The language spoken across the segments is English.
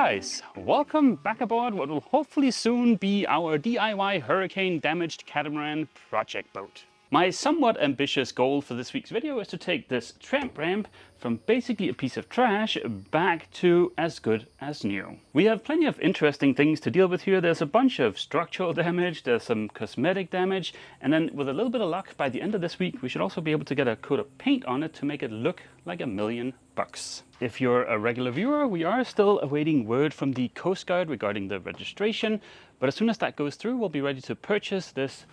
guys, welcome back aboard what will hopefully soon be our DIY hurricane damaged catamaran project boat. My somewhat ambitious goal for this week's video is to take this Tramp Ramp from basically a piece of trash back to as good as new. We have plenty of interesting things to deal with here. There's a bunch of structural damage, there's some cosmetic damage, and then with a little bit of luck, by the end of this week, we should also be able to get a coat of paint on it to make it look like $1,000,000. If you're a regular viewer, we are still awaiting word from the Coast Guard regarding the registration, but as soon as that goes through, we'll be ready to purchase this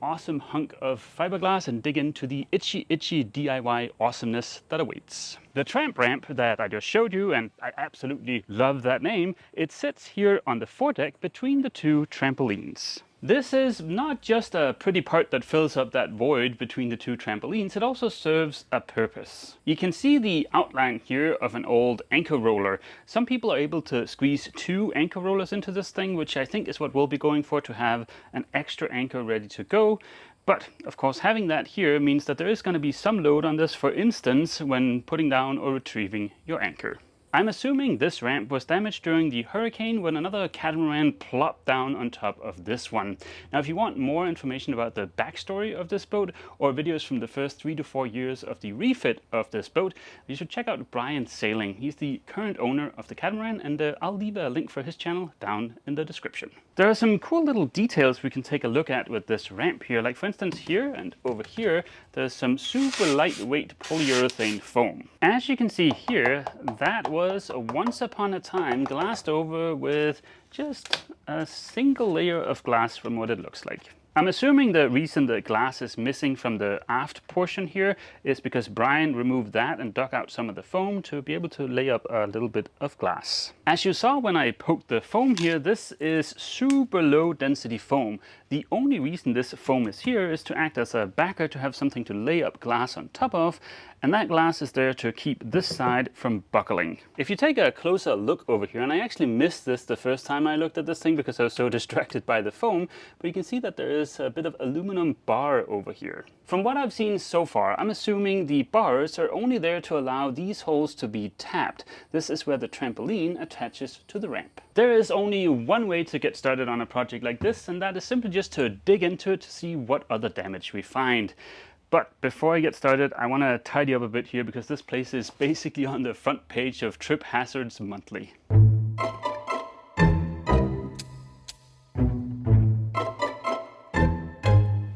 awesome hunk of fiberglass and dig into the itchy DIY awesomeness that awaits. The Tramp Ramp that I just showed you, and I absolutely love that name, it sits here on the foredeck between the two trampolines. This is not just a pretty part that fills up that void between the two trampolines, it also serves a purpose. You can see the outline here of an old anchor roller. Some people are able to squeeze 2 anchor rollers into this thing, which I think is what we'll be going for, to have an extra anchor ready to go. But of course, having that here means that there is going to be some load on this, for instance, when putting down or retrieving your anchor. I'm assuming this ramp was damaged during the hurricane when another catamaran plopped down on top of this one. Now, if you want more information about the backstory of this boat or videos from the first 3 to 4 years of the refit of this boat, you should check out Brian Sailing. He's the current owner of the catamaran, and I'll leave a link for his channel down in the description. There are some cool little details we can take a look at with this ramp here. Like for instance, here and over here, there's some super lightweight polyurethane foam. As you can see here, that was once upon a time glassed over with just a single layer of glass from what it looks like. I'm assuming the reason the glass is missing from the aft portion here is because Brian removed that and dug out some of the foam to be able to lay up a little bit of glass. As you saw when I poked the foam here, this is super low density foam. The only reason this foam is here is to act as a backer, to have something to lay up glass on top of, and that glass is there to keep this side from buckling. If you take a closer look over here, and I actually missed this the first time I looked at this thing because I was so distracted by the foam, but you can see that there is a bit of aluminum bar over here. From what I've seen so far, I'm assuming the bars are only there to allow these holes to be tapped. This is where the trampoline attaches to the ramp. There is only one way to get started on a project like this, and that is simply just to dig into it to see what other damage we find. But before I get started, I want to tidy up a bit here because this place is basically on the front page of Trip Hazards Monthly.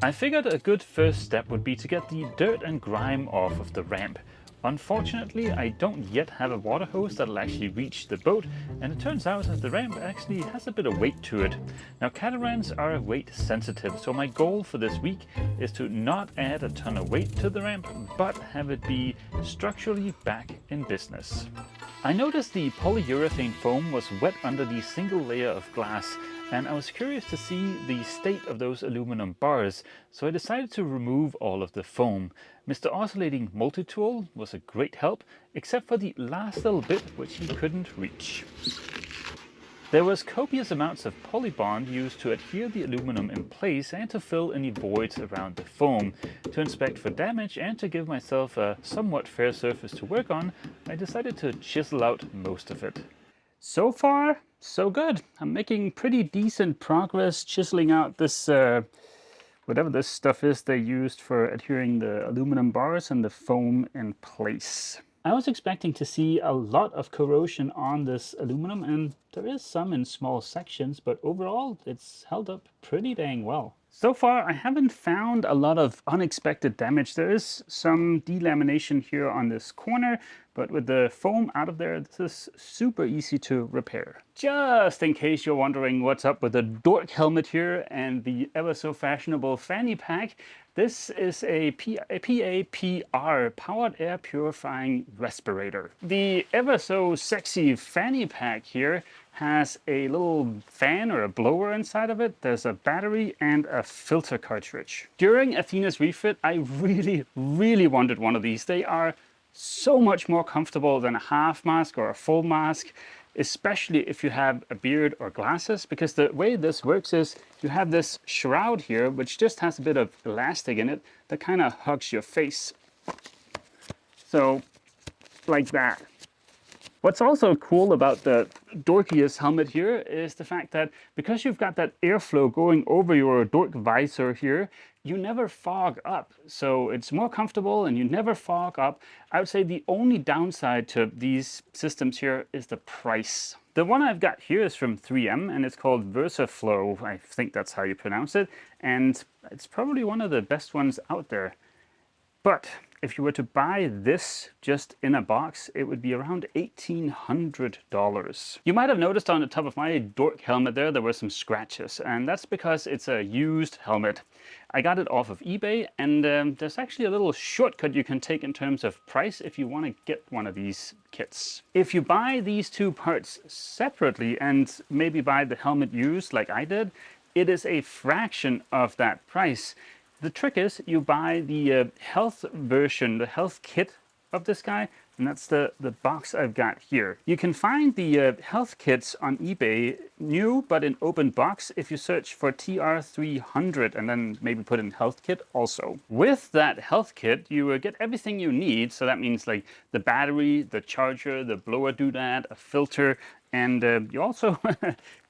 I figured a good first step would be to get the dirt and grime off of the ramp. Unfortunately, I don't yet have a water hose that'll actually reach the boat, and it turns out that the ramp actually has a bit of weight to it. Now, catamarans are weight sensitive, so my goal for this week is to not add a ton of weight to the ramp, but have it be structurally back in business. I noticed the polyurethane foam was wet under the single layer of glass, and I was curious to see the state of those aluminum bars, so I decided to remove all of the foam. Mr. Oscillating Multi-Tool was a great help, except for the last little bit which he couldn't reach. There was copious amounts of polybond used to adhere the aluminum in place and to fill any voids around the foam. To inspect for damage and to give myself a somewhat fair surface to work on, I decided to chisel out most of it. So far, so good. I'm making pretty decent progress chiseling out this, whatever this stuff is they used for adhering the aluminum bars and the foam in place. I was expecting to see a lot of corrosion on this aluminum, and there is some in small sections, but overall it's held up pretty dang well. So far, I haven't found a lot of unexpected damage. There is some delamination here on this corner, but with the foam out of there, this is super easy to repair. Just in case you're wondering what's up with the dork helmet here and the ever so fashionable fanny pack, this is a PAPR, Powered Air Purifying Respirator. The ever so sexy fanny pack here has a little fan or a blower inside of it. There's a battery and a filter cartridge. During Athena's refit, I really wanted one of these. They are so much more comfortable than a half mask or a full mask, especially if you have a beard or glasses, because the way this works is you have this shroud here, which just has a bit of elastic in it that kind of hugs your face. So, like that. What's also cool about the dorkiest helmet here is the fact that because you've got that airflow going over your dork visor here, you never fog up. So it's more comfortable and you never fog up. I would say the only downside to these systems here is the price. The one I've got here is from 3M and it's called Versaflo. I think that's how you pronounce it. And it's probably one of the best ones out there. But if you were to buy this just in a box, it would be around $1,800. You might have noticed on the top of my dork helmet there were some scratches, and that's because it's a used helmet. I got it off of eBay, and there's actually a little shortcut you can take in terms of price if you want to get one of these kits. If you buy these two parts separately and maybe buy the helmet used like I did, it is a fraction of that price. The trick is you buy the health version, the health kit of this guy, and that's the box I've got here. You can find the health kits on eBay new but in open box if you search for TR300 and then maybe put in health kit also. With that health kit you get everything you need, so that means like the battery, the charger, the blower doodad, a filter, and you also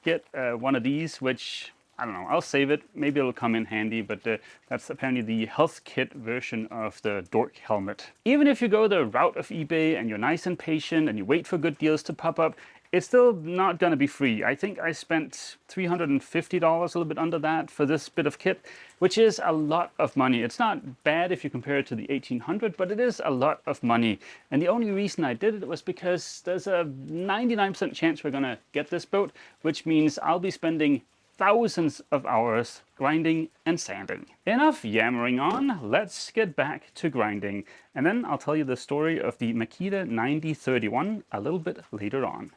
get one of these, which I don't know, I'll save it. Maybe it'll come in handy, but that's apparently the health kit version of the dork helmet. Even if you go the route of eBay and you're nice and patient and you wait for good deals to pop up, it's still not going to be free. I think I spent $350, a little bit under that, for this bit of kit, which is a lot of money. It's not bad if you compare it to the 1800, but it is a lot of money. And the only reason I did it was because there's a 99% chance we're going to get this boat, which means I'll be spending thousands of hours grinding and sanding. Enough yammering on, let's get back to grinding. And then I'll tell you the story of the Makita 9031 a little bit later on.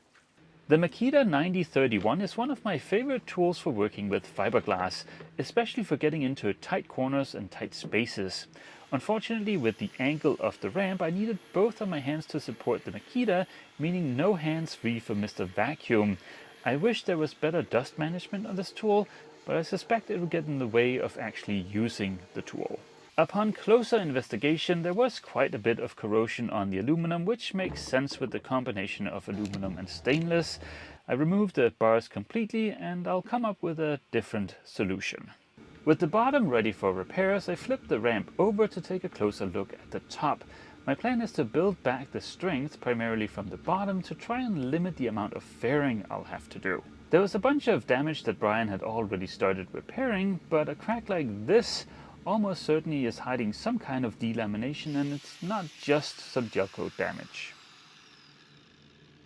The Makita 9031 is one of my favorite tools for working with fiberglass, especially for getting into tight corners and tight spaces. Unfortunately, with the angle of the ramp, I needed both of my hands to support the Makita, meaning no hands free for Mr. Vacuum. I wish there was better dust management on this tool, but I suspect it will get in the way of actually using the tool. Upon closer investigation, there was quite a bit of corrosion on the aluminum, which makes sense with the combination of aluminum and stainless. I removed the bars completely and I'll come up with a different solution. With the bottom ready for repairs, I flipped the ramp over to take a closer look at the top. My plan is to build back the strength primarily from the bottom to try and limit the amount of fairing I'll have to do. There was a bunch of damage that Brian had already started repairing, but a crack like this almost certainly is hiding some kind of delamination, and it's not just some gel coat damage.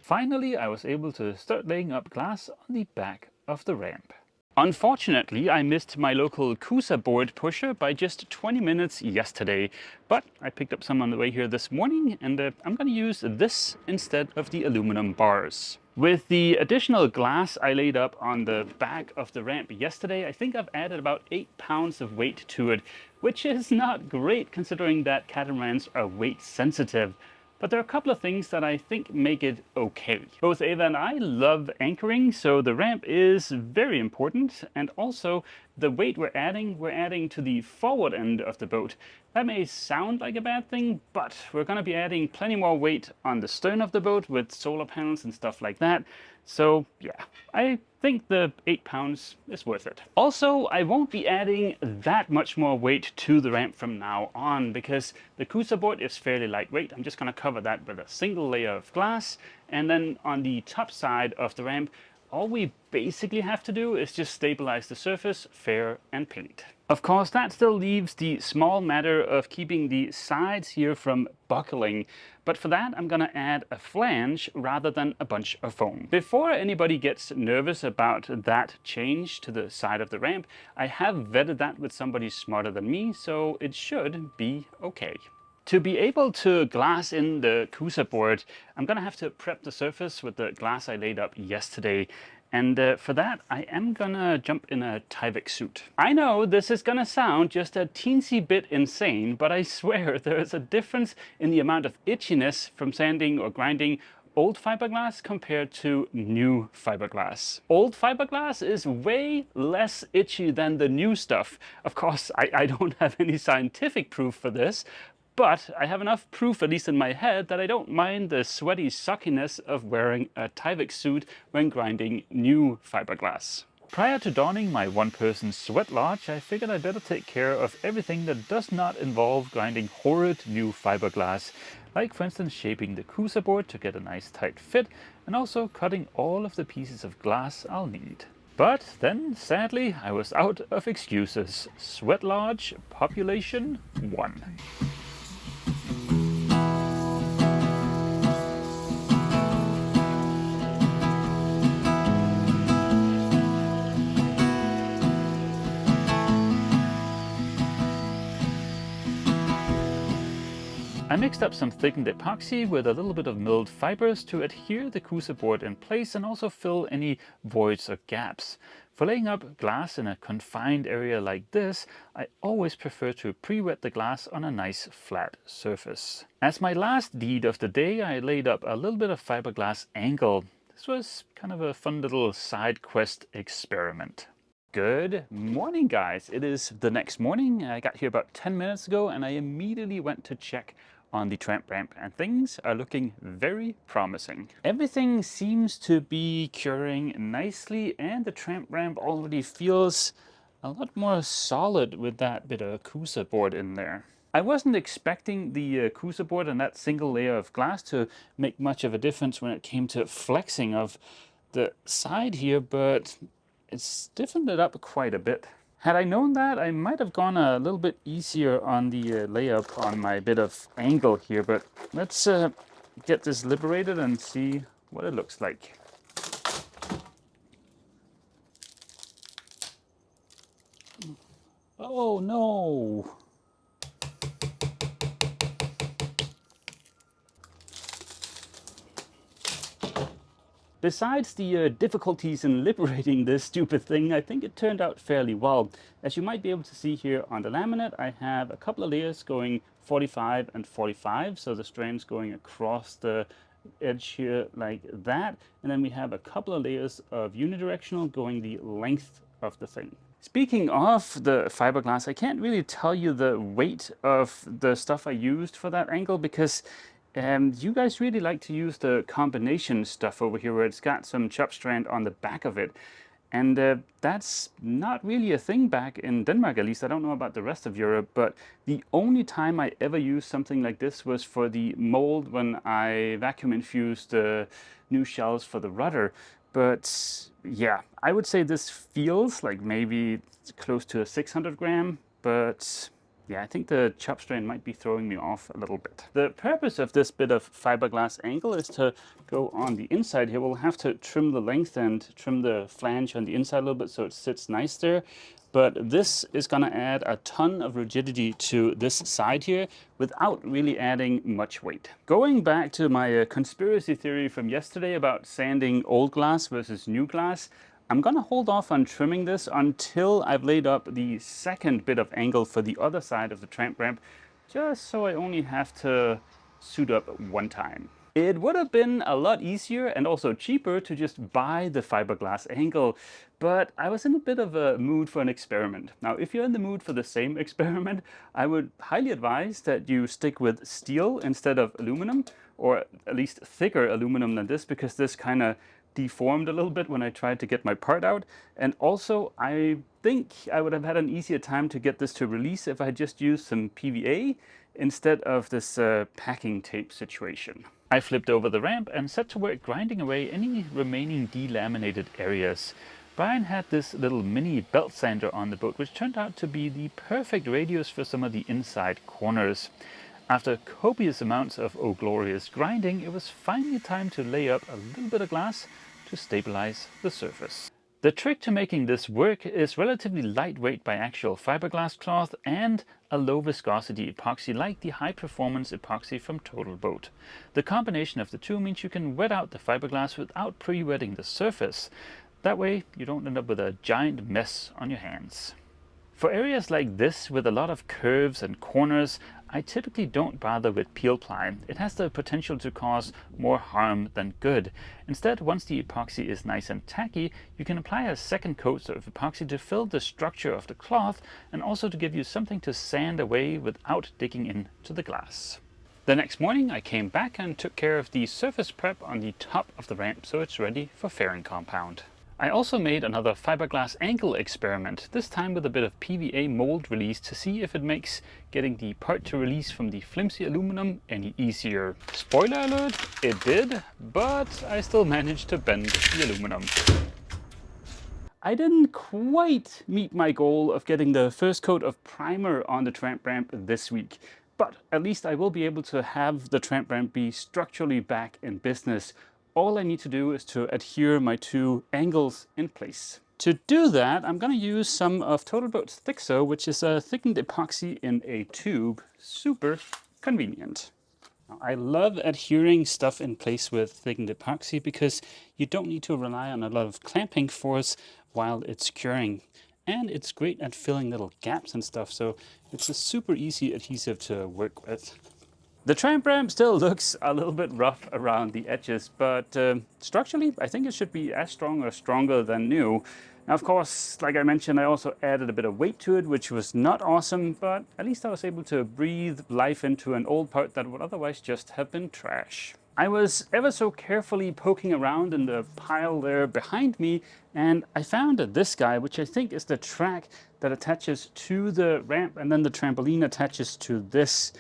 Finally, I was able to start laying up glass on the back of the ramp. Unfortunately, I missed my local Coosa board pusher by just 20 minutes yesterday, but I picked up some on the way here this morning, and I'm going to use this instead of the aluminum bars. With the additional glass I laid up on the back of the ramp yesterday, I think I've added about 8 pounds of weight to it, which is not great considering that catamarans are weight sensitive. But there are a couple of things that I think make it okay. Both Ava and I love anchoring, so the ramp is very important. And also, the weight we're adding to the forward end of the boat. That may sound like a bad thing, but we're going to be adding plenty more weight on the stern of the boat with solar panels and stuff like that. So yeah, I think the 8 pounds is worth it. Also, I won't be adding that much more weight to the ramp from now on because the Coosa board is fairly lightweight. I'm just going to cover that with a single layer of glass, and then on the top side of the ramp, all we basically have to do is just stabilize the surface, fair, and paint. Of course, that still leaves the small matter of keeping the sides here from buckling, but for that I'm gonna add a flange rather than a bunch of foam. Before anybody gets nervous about that change to the side of the ramp, I have vetted that with somebody smarter than me, so it should be okay. To be able to glass in the Coosa board, I'm gonna have to prep the surface with the glass I laid up yesterday. And for that, I am gonna jump in a Tyvek suit. I know this is gonna sound just a teensy bit insane, but I swear there is a difference in the amount of itchiness from sanding or grinding old fiberglass compared to new fiberglass. Old fiberglass is way less itchy than the new stuff. Of course, I don't have any scientific proof for this, But I have enough proof, at least in my head, that I don't mind the sweaty suckiness of wearing a Tyvek suit when grinding new fiberglass. Prior to donning my one-person sweat lodge, I figured I'd better take care of everything that does not involve grinding horrid new fiberglass, like for instance shaping the Coosa board to get a nice tight fit, and also cutting all of the pieces of glass I'll need. But then, sadly, I was out of excuses. Sweat lodge population 1. I mixed up some thickened epoxy with a little bit of milled fibers to adhere the Coosa board in place and also fill any voids or gaps. For laying up glass in a confined area like this, I always prefer to pre-wet the glass on a nice flat surface. As my last deed of the day, I laid up a little bit of fiberglass angle. This was kind of a fun little side quest experiment. Good morning, guys. It is the next morning. I got here about 10 minutes ago and I immediately went to check on the Tramp Ramp and things are looking very promising. Everything seems to be curing nicely and the Tramp Ramp already feels a lot more solid with that bit of Coosa board in there. I wasn't expecting the Coosa board and that single layer of glass to make much of a difference when it came to flexing of the side here, but it's stiffened it up quite a bit. Had I known that, I might have gone a little bit easier on the layup on my bit of angle here, but let's get this liberated and see what it looks like. Oh no! Besides the difficulties in liberating this stupid thing, I think it turned out fairly well. As you might be able to see here on the laminate, I have a couple of layers going 45 and 45, so the strands going across the edge here like that. And then we have a couple of layers of unidirectional going the length of the thing. Speaking of the fiberglass, I can't really tell you the weight of the stuff I used for that angle because you guys really like to use the combination stuff over here where it's got some chop strand on the back of it. And that's not really a thing back in Denmark, at least. I don't know about the rest of Europe, but the only time I ever used something like this was for the mold when I vacuum infused new shells for the rudder. But yeah, I would say this feels like maybe close to a 600 gram, but yeah, I think the chop strand might be throwing me off a little bit. The purpose of this bit of fiberglass angle is to go on the inside here. We'll have to trim the length and trim the flange on the inside a little bit so it sits nice there. But this is going to add a ton of rigidity to this side here without really adding much weight. Going back to my conspiracy theory from yesterday about sanding old glass versus new glass, I'm gonna hold off on trimming this until I've laid up the second bit of angle for the other side of the Tramp Ramp, just so I only have to suit up one time. It would have been a lot easier and also cheaper to just buy the fiberglass angle, but I was in a bit of a mood for an experiment. Now, if you're in the mood for the same experiment, I would highly advise that you stick with steel instead of aluminum, or at least thicker aluminum than this, because this kind of deformed a little bit when I tried to get my part out. And also, I think I would have had an easier time to get this to release if I just used some PVA instead of this packing tape situation. I flipped over the ramp and set to work grinding away any remaining delaminated areas. Brian had this little mini belt sander on the boat, which turned out to be the perfect radius for some of the inside corners. After copious amounts of oh glorious grinding, it was finally time to lay up a little bit of glass to stabilize the surface. The trick to making this work is relatively lightweight by actual fiberglass cloth and a low viscosity epoxy like the high performance epoxy from TotalBoat. The combination of the two means you can wet out the fiberglass without pre-wetting the surface. That way you don't end up with a giant mess on your hands. For areas like this with a lot of curves and corners, I typically don't bother with peel ply. It has the potential to cause more harm than good. Instead, once the epoxy is nice and tacky, you can apply a second coat of epoxy to fill the structure of the cloth and also to give you something to sand away without digging into the glass. The next morning I came back and took care of the surface prep on the top of the ramp so it's ready for fairing compound. I also made another fiberglass angle experiment, this time with a bit of PVA mold release to see if it makes getting the part to release from the flimsy aluminum any easier. Spoiler alert, it did, but I still managed to bend the aluminum. I didn't quite meet my goal of getting the first coat of primer on the Tramp Ramp this week, but at least I will be able to have the Tramp Ramp be structurally back in business. All I need to do is to adhere my two angles in place. To do that, I'm going to use some of TotalBoat's Thixo, which is a thickened epoxy in a tube. Super convenient. Now, I love adhering stuff in place with thickened epoxy because you don't need to rely on a lot of clamping force while it's curing. And it's great at filling little gaps and stuff, so it's a super easy adhesive to work with. The Tramp Ramp still looks a little bit rough around the edges, but structurally I think it should be as strong or stronger than new. Now, of course, like I mentioned, I also added a bit of weight to it, which was not awesome, but at least I was able to breathe life into an old part that would otherwise just have been trash. I was ever so carefully poking around in the pile there behind me, and I found this guy, which I think is the track that attaches to the ramp, and then the trampoline attaches to this.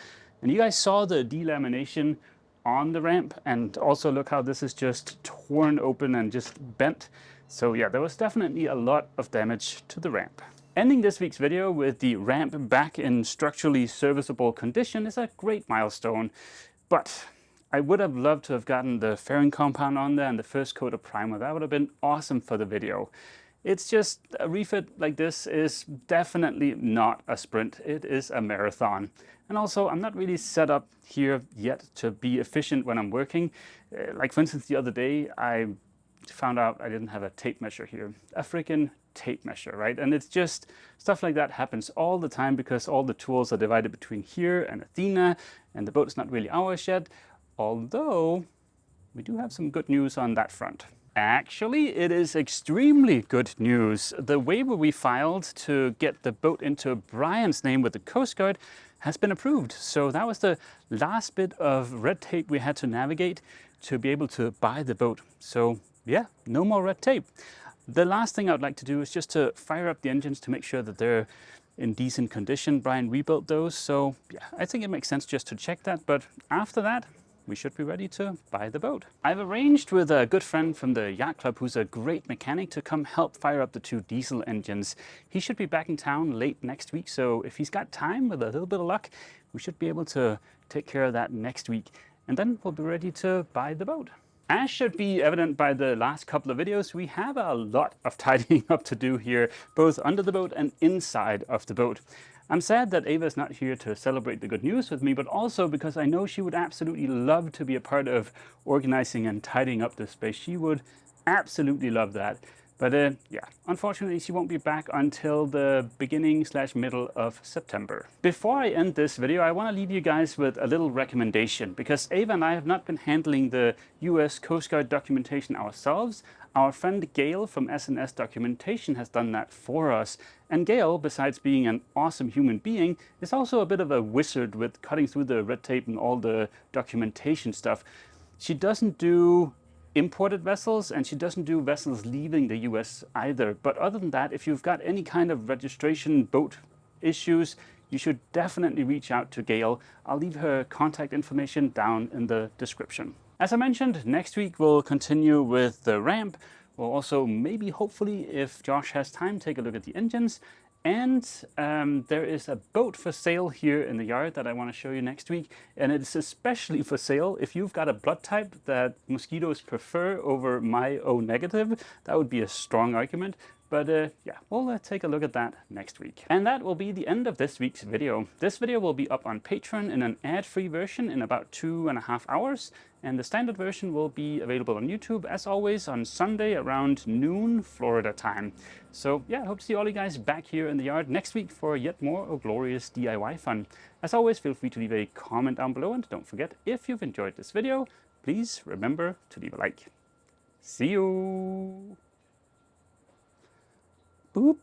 And you guys saw the delamination on the ramp, and also look how this is just torn open and just bent. So yeah, there was definitely a lot of damage to the ramp. Ending this week's video with the ramp back in structurally serviceable condition is a great milestone, but I would have loved to have gotten the fairing compound on there and the first coat of primer. That would have been awesome for the video. It's just, a refit like this is definitely not a sprint, it is a marathon. And also, I'm not really set up here yet to be efficient when I'm working. Like for instance, the other day, I found out I didn't have a tape measure here. A freaking tape measure, right? And it's just, stuff like that happens all the time because all the tools are divided between here and Athena, and the boat's not really ours yet. Although, we do have some good news on that front. Actually, it is extremely good news. The waiver we filed to get the boat into Brian's name with the Coast Guard has been approved. So that was the last bit of red tape we had to navigate to be able to buy the boat. So yeah, no more red tape. The last thing I would like to do is just to fire up the engines to make sure that they're in decent condition. Brian rebuilt those, so yeah, I think it makes sense just to check that. But after that, we should be ready to buy the boat. I've arranged with a good friend from the yacht club who's a great mechanic to come help fire up the two diesel engines. He should be back in town late next week, so if he's got time with a little bit of luck, we should be able to take care of that next week. And then we'll be ready to buy the boat. As should be evident by the last couple of videos, we have a lot of tidying up to do here, both under the boat and inside of the boat. I'm sad that Ava's not here to celebrate the good news with me, but also because I know she would absolutely love to be a part of organizing and tidying up this space. She would absolutely love that. But yeah, unfortunately she won't be back until the beginning/middle of September. Before I end this video, I want to leave you guys with a little recommendation, because Ava and I have not been handling the US Coast Guard documentation ourselves. Our friend Gail from S&S Documentation has done that for us. And Gail, besides being an awesome human being, is also a bit of a wizard with cutting through the red tape and all the documentation stuff. She doesn't do imported vessels, and she doesn't do vessels leaving the US either. But other than that, if you've got any kind of registration boat issues, you should definitely reach out to Gail. I'll leave her contact information down in the description. As I mentioned, next week we'll continue with the ramp. We'll also maybe, hopefully, if Josh has time, take a look at the engines. And there is a boat for sale here in the yard that I want to show you next week. And it's especially for sale if you've got a blood type that mosquitoes prefer over my O negative. That would be a strong argument. But yeah, we'll take a look at that next week. And that will be the end of this week's video. This video will be up on Patreon in an ad-free version in about 2.5 hours. And the standard version will be available on YouTube, as always, on Sunday around noon Florida time. So yeah, I hope to see all you guys back here in the yard next week for yet more glorious DIY fun. As always, feel free to leave a comment down below, and don't forget, if you've enjoyed this video, please remember to leave a like. See you! Boop!